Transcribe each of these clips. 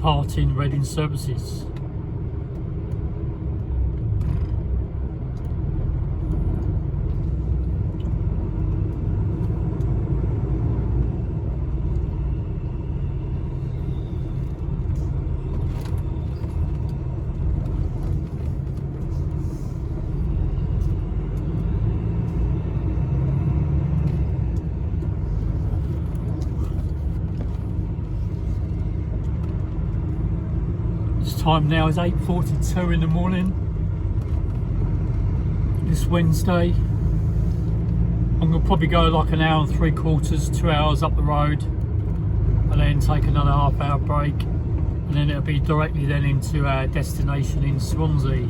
departing Reading services. Time now is 8:42 in the morning this Wednesday. I'm going to probably go like an hour and 3/4, 2 hours up the road, and then take another half-hour break, and then it'll be directly then into our destination in Swansea.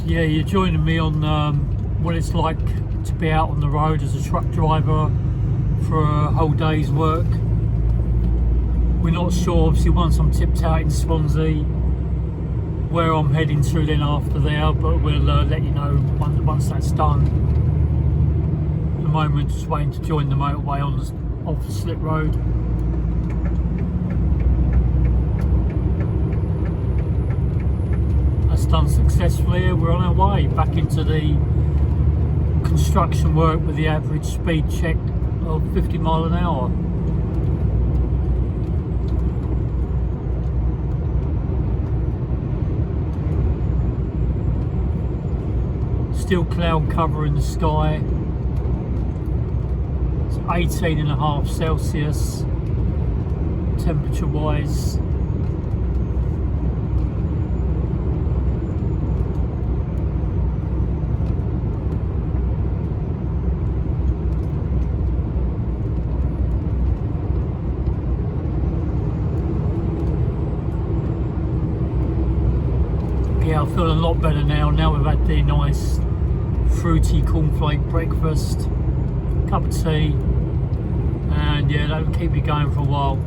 Yeah, you're joining me on what it's like to be out on the road as a truck driver for a whole day's work. We're not sure, obviously, once I'm tipped out in Swansea, where I'm heading to then after there, but we'll let you know once that's done. At the moment, just waiting to join the motorway off the slip road. Done successfully. We're on our way back into the construction work with the average speed check of 50 mile an hour. Still cloud cover in the sky. It's 18.5 Celsius temperature wise. Yeah, I feel a lot better now. Now we've had the nice fruity cornflake breakfast, cup of tea, and yeah, that'll keep me going for a while.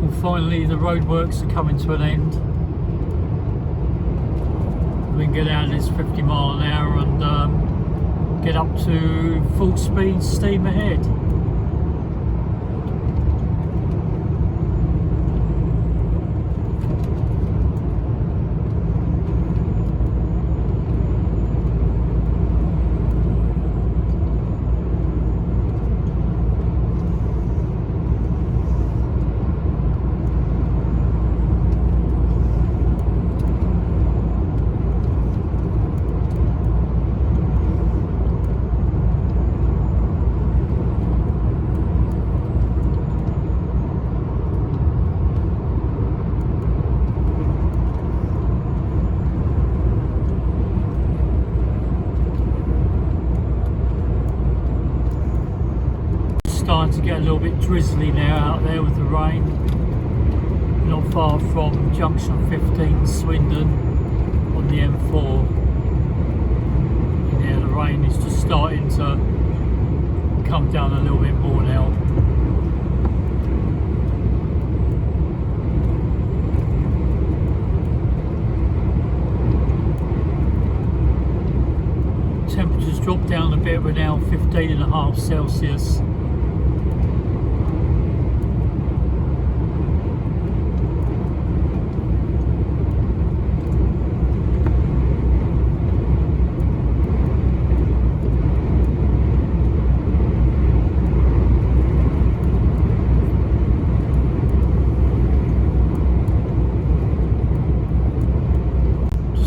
Well, finally the roadworks are coming to an end. We can get out of this 50 mile an hour and get up to full speed steam ahead. Starting to get a little bit drizzly now out there with the rain. Not far from junction 15 Swindon on the M4. And yeah, the rain is just starting to come down a little bit more now. Temperatures dropped down a bit, we're now 15.5 Celsius.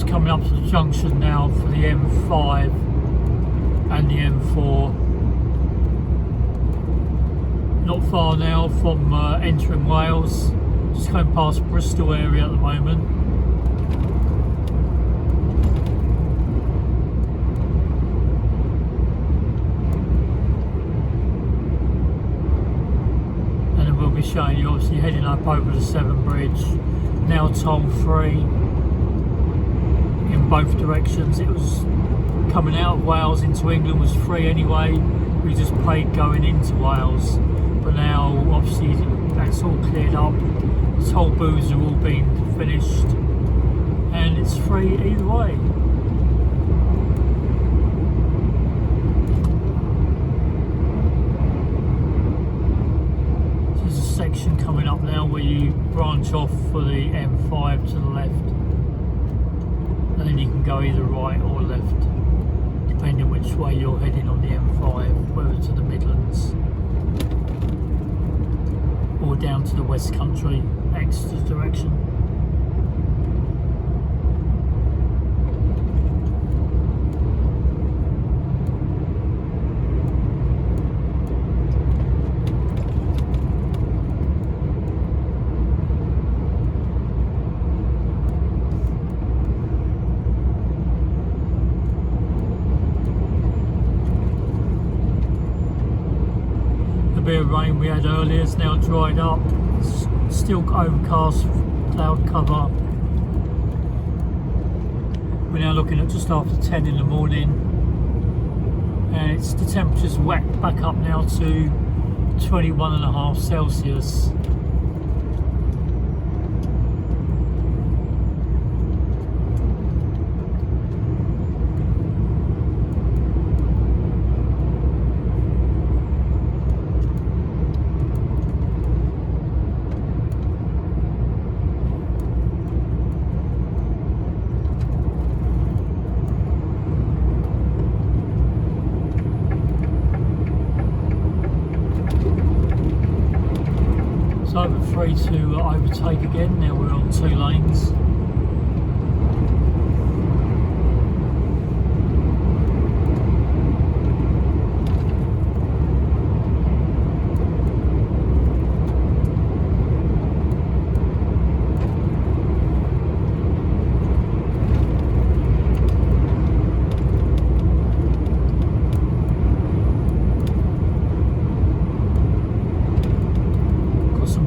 Coming up to the junction now for the M5 and the M4. Not far now from entering Wales, just going past Bristol area at the moment. And then we'll be showing you obviously heading up over the Severn Bridge, now toll free in both directions. It was coming out of Wales into England was free anyway, we just paid going into Wales. But now, obviously, that's all cleared up. The toll booths are all being finished, and it's free either way. There's a section coming up now where you branch off for the M5 to the left, and then you can go either right or left, depending which way you're heading on the M5, whether to the Midlands or down to the West Country, Exeter direction. The bit of rain we had earlier is now dried up. It's still overcast, cloud cover. We're now looking at just after 10 in the morning, and the temperature's wet back up now to 21.5 Celsius. So over free to overtake again. Now we're on 2 lanes.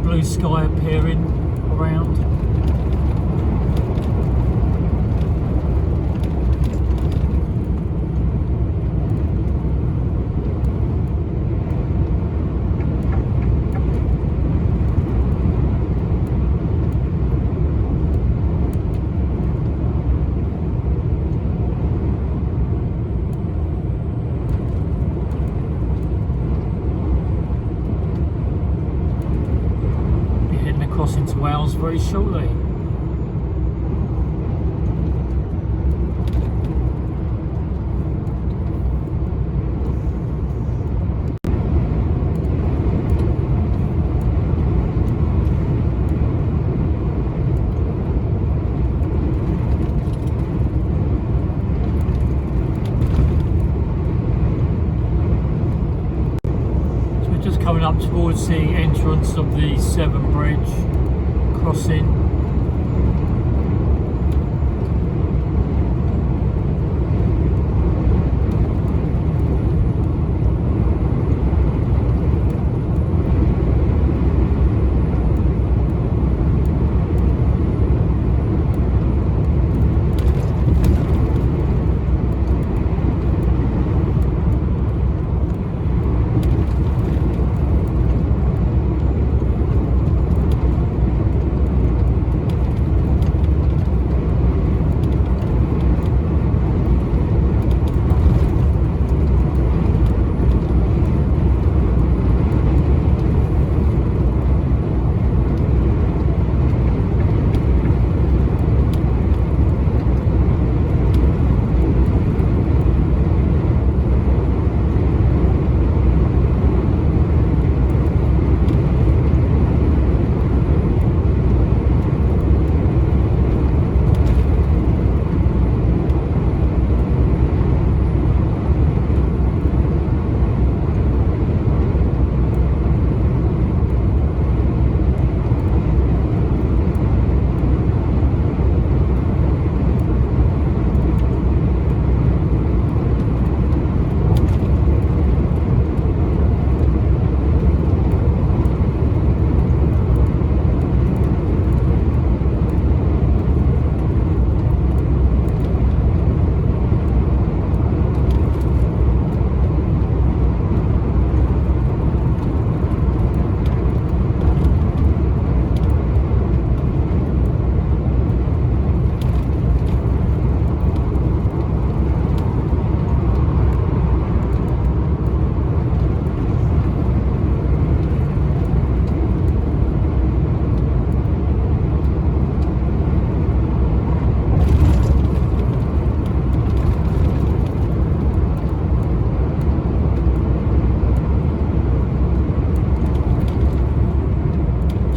Blue sky appearing around. Into Wales very shortly. So we're just coming up towards the entrance of the Severn Bridge crossing.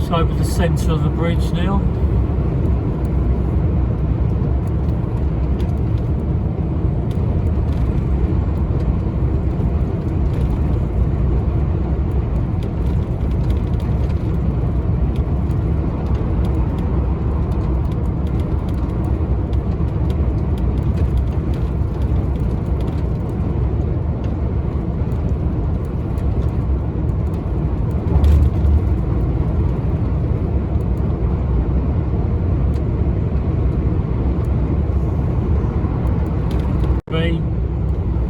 Just over the centre of the bridge now.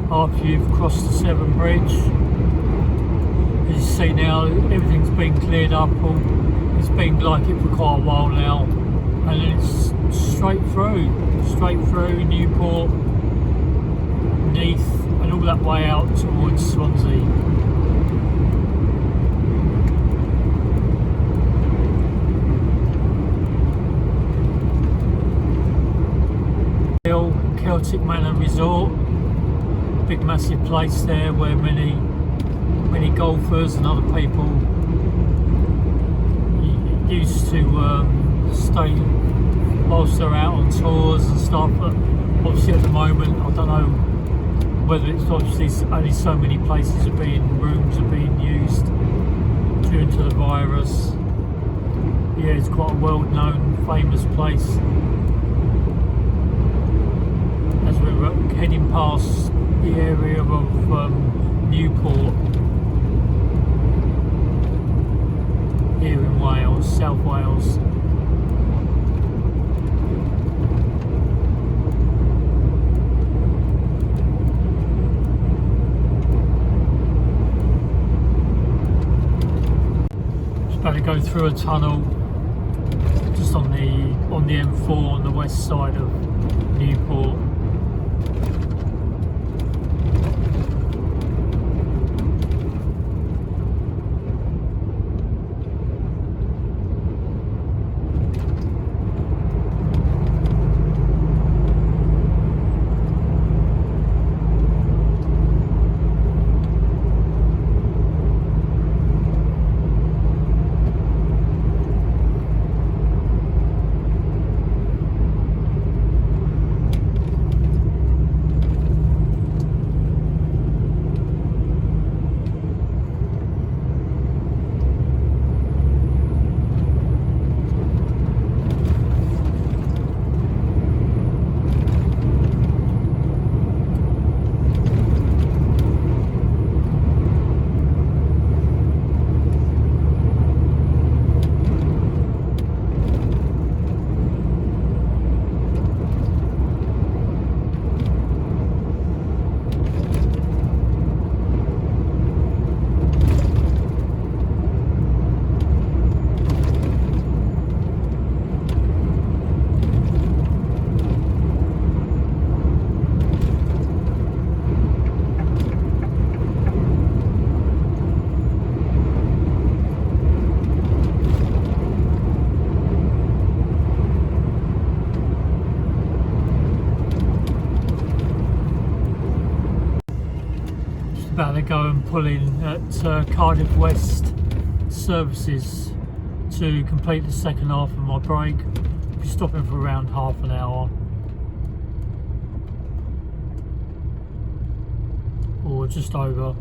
After you've crossed the Severn Bridge, as you see now, everything's been cleared up. It's been like it for quite a while now, and it's straight through Newport, Neath, and all that way out towards Swansea. Celtic Manor Resort, big massive place there where many golfers and other people used to stay whilst they're out on tours and stuff. But obviously at the moment, I don't know whether it's obviously only so many rooms are being used due to the virus. Yeah, it's quite a well-known, famous place. As we're heading past the area of Newport here in Wales, South Wales. Just about to go through a tunnel just on the M4 on the west side of Newport. About to go and pull in at Cardiff West services to complete the second half of my break. I'll be stopping for around half an hour or just over.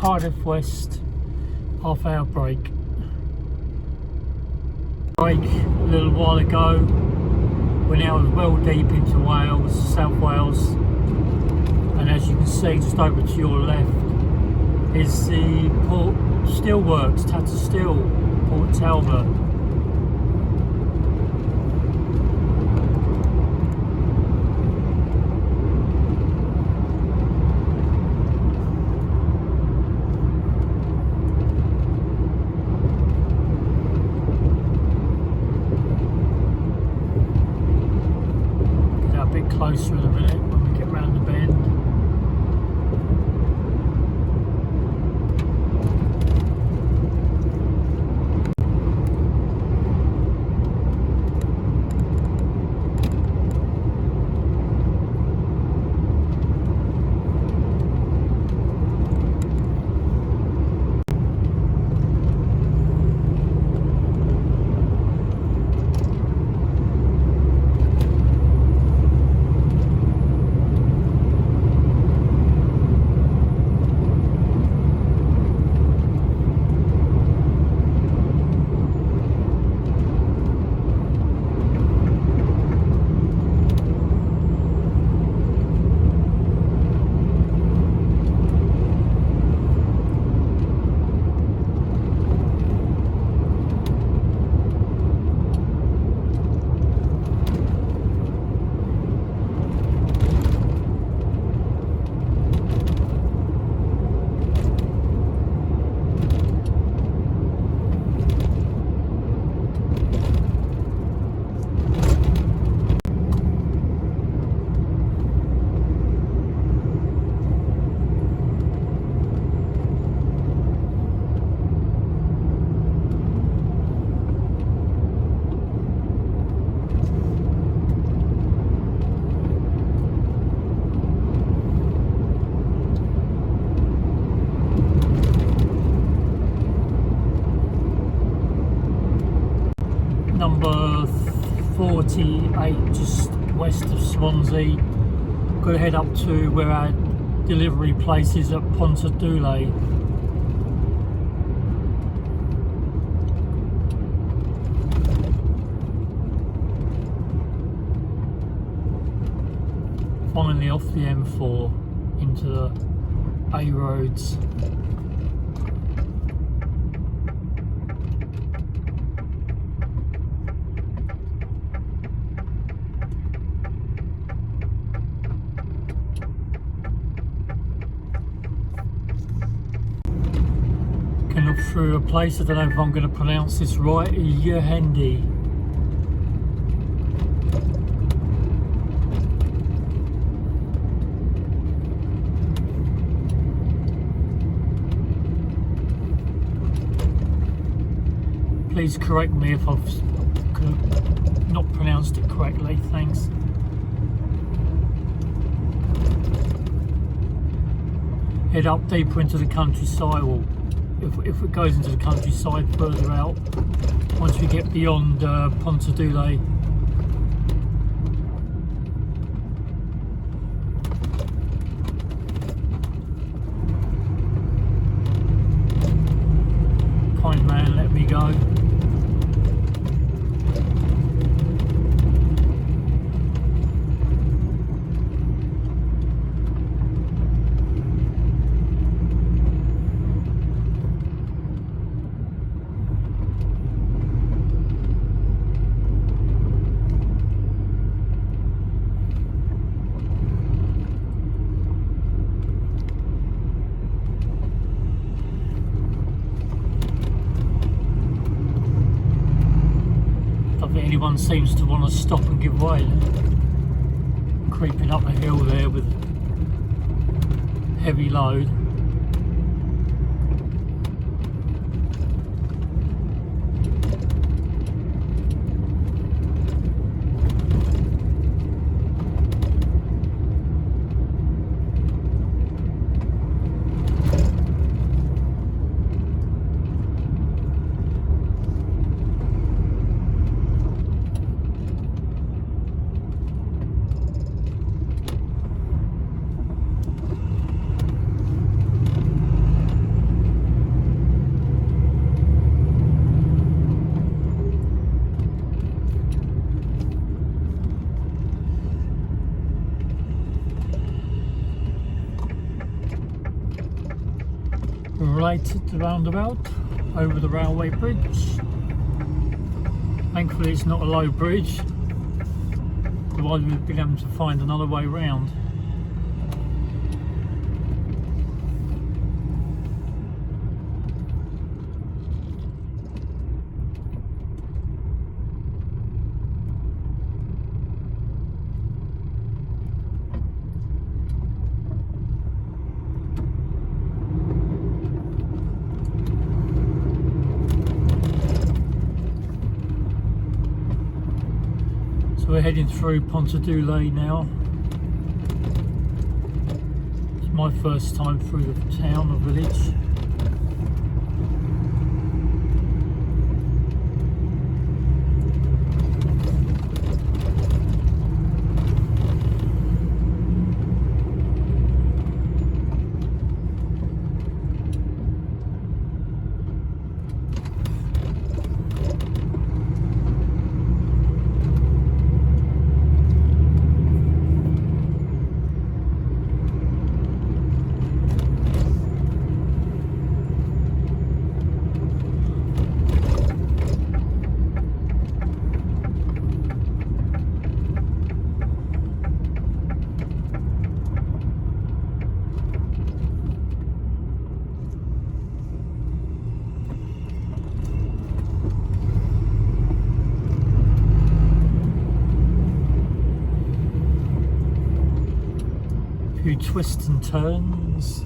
Cardiff West, half-hour break. Break a little while ago. We're now well deep into Wales, South Wales, and as you can see, just over to your left is the Port Steelworks, Tata Steel, Port Talbot. Get a bit closer in a minute when we get round the bend. Number 48, just west of Swansea. Got to head up to where our delivery place is at Pontarddulais. Finally off the M4 into the A roads. Through a place, I don't know if I'm going to pronounce this right, Yehendi. Please correct me if I've not pronounced it correctly, thanks. Head up deeper into the countryside, or if it goes into the countryside further out, once we get beyond Pontarddulais. Kind man, let me go. Anyone seems to want to stop and give way. Creeping up a hill there with heavy load. related to the roundabout over the railway bridge. Thankfully it's not a low bridge, otherwise we'd be able to find another way round. So we're heading through Pontarddulais now. It's my first time through the town or village. Few twists and turns.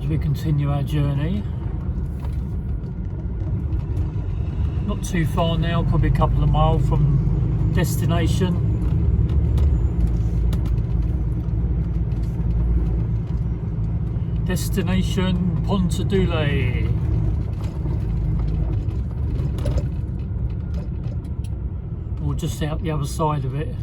We continue our journey. Not too far now, probably a couple of miles from destination. Destination Pontarddulais. Or just out the other side of it.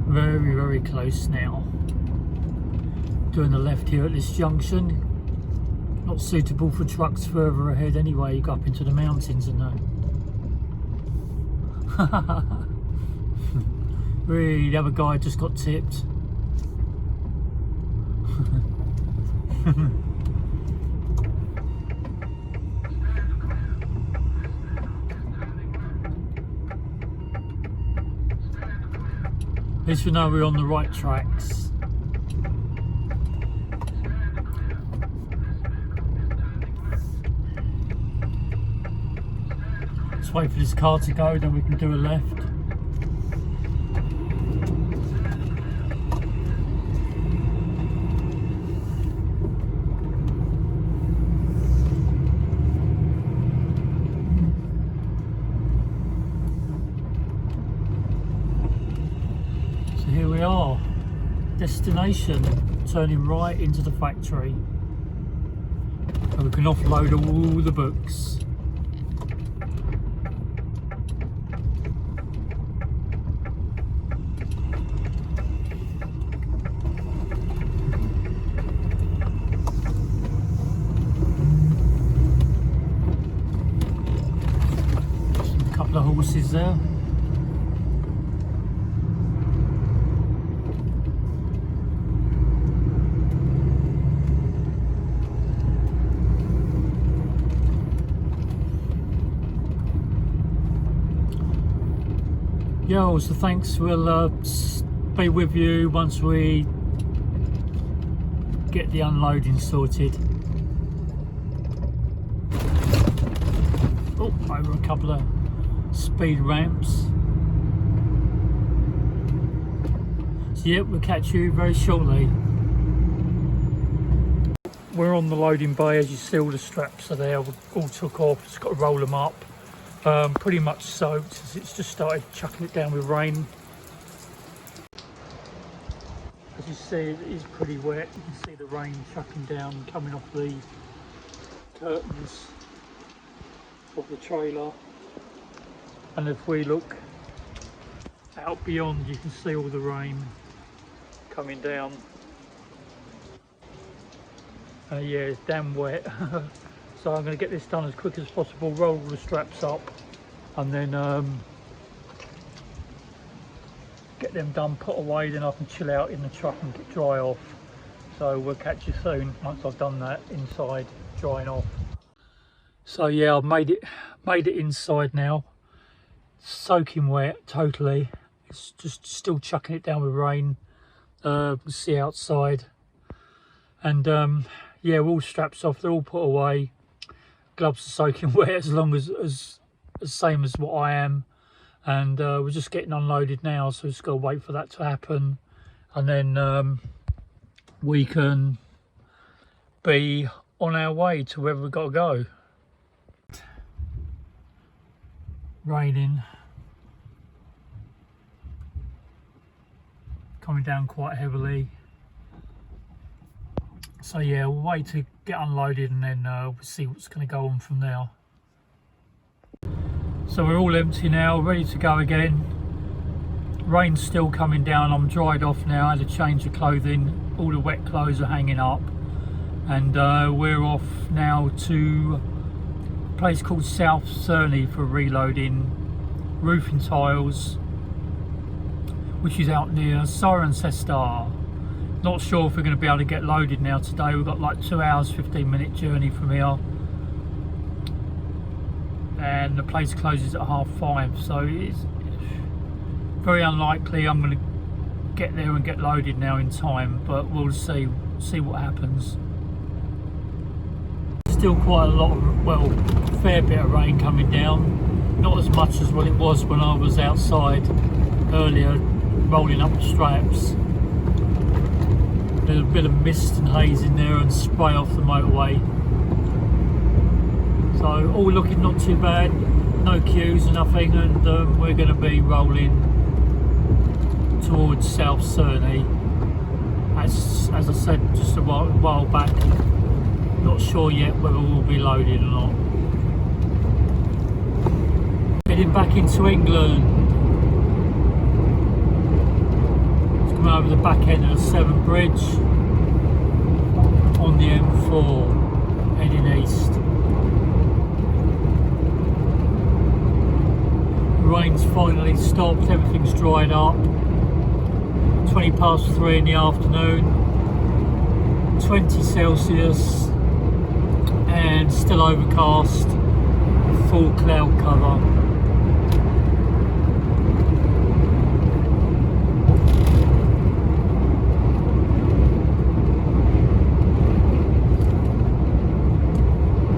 Very close now. Doing the left here at this junction. Not suitable for trucks further ahead anyway, you go up into the mountains and that. Really, the other guy just got tipped. At least we know we're on the right tracks. Let's wait for this car to go, then we can do a left. destination, turning right into the factory, and we can offload all the books. A couple of horses there. Yeah, so thanks. We'll be with you once we get the unloading sorted. Oh, over a couple of speed ramps. So yeah, we'll catch you very shortly. We're on the loading bay. As you see, all the straps are there. We all took off. Just got to roll them up. Pretty much soaked as it's just started chucking it down with rain. As you see, it is pretty wet. You can see the rain chucking down, coming off the curtains of the trailer. And if we look out beyond, you can see all the rain coming down. Yeah, it's damn wet. So I'm going to get this done as quick as possible, roll the straps up, and then get them done, put away, then I can chill out in the truck and get dry off. So we'll catch you soon once I've done that inside, drying off. So yeah, I've made it inside now. Soaking wet, totally. It's just still chucking it down with rain. We'll see outside. And yeah, we're all straps off, they're all put away. Gloves are soaking wet as long as same as what I am. And we're just getting unloaded now, so we've just got to wait for that to happen. And then we can be on our way to wherever we've got to go. Raining. Coming down quite heavily. So yeah, we'll wait to get unloaded and then we'll see what's going to go on from there. So we're all empty now, ready to go again. Rain's still coming down. I'm dried off now. I had to change the clothing. All the wet clothes are hanging up. And we're off now to a place called South Cerney for reloading roofing tiles, which is out near Cirencester. Not sure if we're going to be able to get loaded now today. We've got like 2 hours, 15-minute journey from here. And the place closes at 5:30, so it's very unlikely I'm going to get there and get loaded now in time, but we'll see what happens. Still quite a lot of, well, a fair bit of rain coming down. Not as much as what it was when I was outside earlier rolling up the straps. There's a bit of mist and haze in there and spray off the motorway. So all looking not too bad, no queues or nothing, and we're going to be rolling towards South Cerney. As I said just a while back, not sure yet whether we'll be loaded or not. Heading back into England. It's coming over the back end of the Severn Bridge on the M4, heading east. Rain's finally stopped, everything's dried up. 3:20 in the afternoon, 20 Celsius and still overcast, full cloud cover.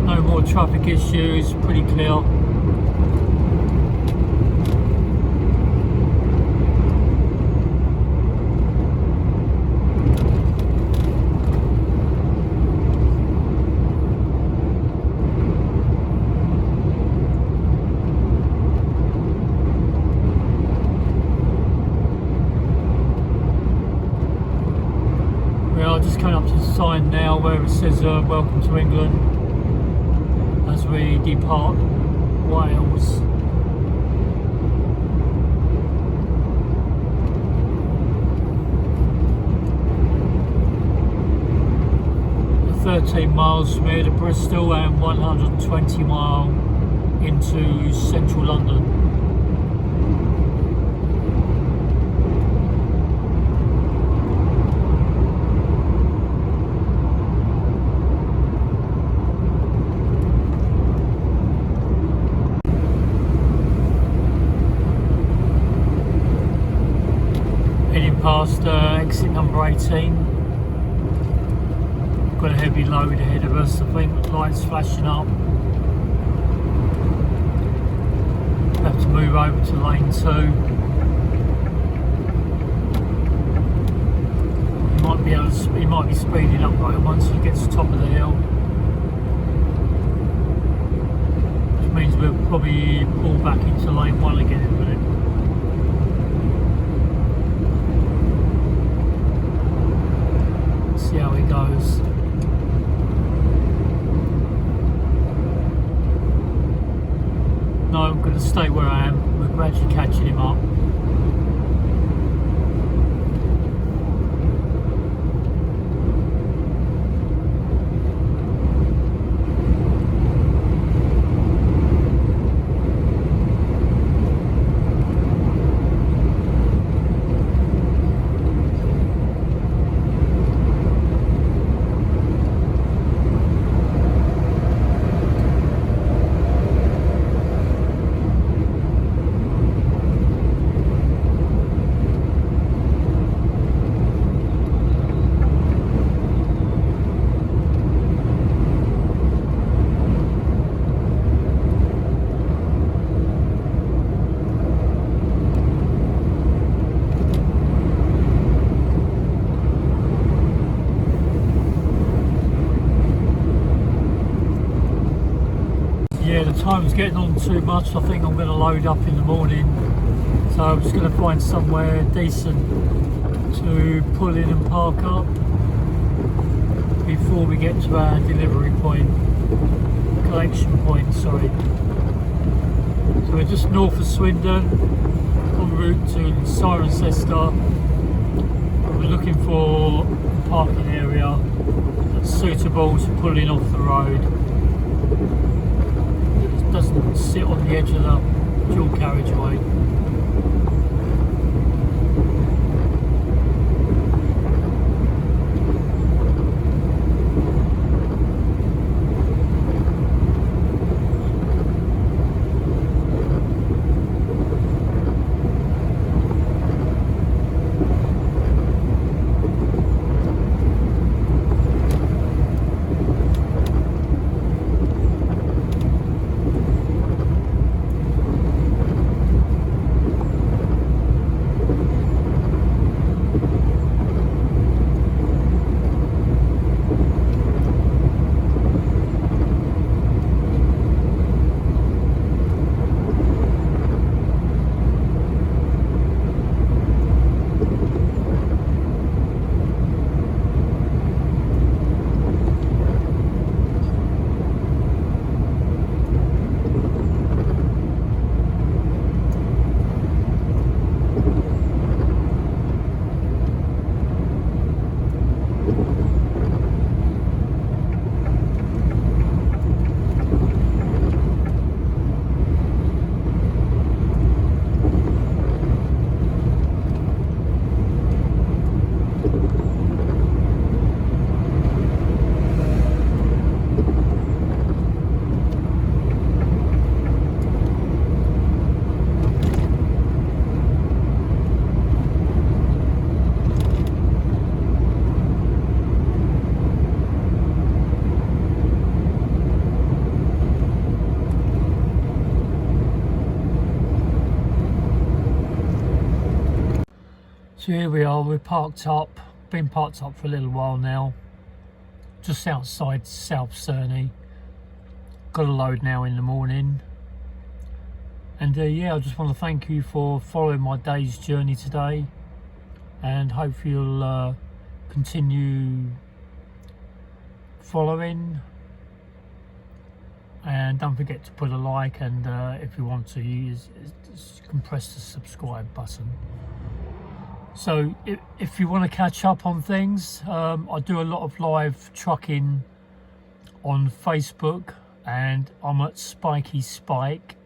No more traffic issues, pretty clear. We are just coming up to the sign now where it says welcome to England as we depart Wales. The 13 miles from here to Bristol and 120 mile into central London. Past exit number 18. Got a heavy load ahead of us, I think, lights flashing up. Have to move over to lane 2. He might be speeding up though once he gets to the top of the hill. Which means we'll probably pull back into lane 1 again in a minute. See how he goes. No, I'm going to stay where I am. We're gradually catching him up. Yeah, the time's getting on too much. I think I'm going to load up in the morning, so I'm just going to find somewhere decent to pull in and park up before we get to our delivery point, collection point, sorry. So we're just north of Swindon, en route to Cirencester. We're looking for a parking area that's suitable to pulling off the road. Doesn't sit on the edge of the dual carriageway. So here we are, we're parked up, been parked up for a little while now, just outside South Cerney. Got a load now in the morning. And yeah, I just want to thank you for following my day's journey today, and hope you'll continue following, and don't forget to put a like, and if you want to, you can press the subscribe button. So if you want to catch up on things, I do a lot of live trucking on Facebook, and I'm at Spiky Spike.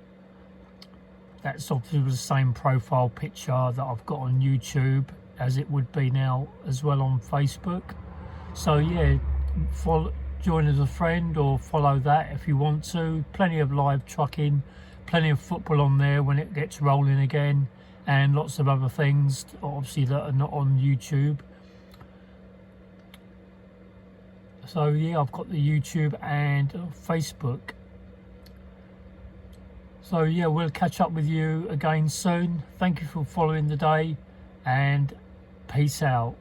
That's obviously the same profile picture that I've got on YouTube as it would be now as well on Facebook. So yeah, join as a friend or follow that if you want to. Plenty of live trucking, plenty of football on there when it gets rolling again, and lots of other things obviously that are not on YouTube. So yeah, I've got the YouTube and Facebook. So yeah, we'll catch up with you again soon. Thank you for following the day, and peace out.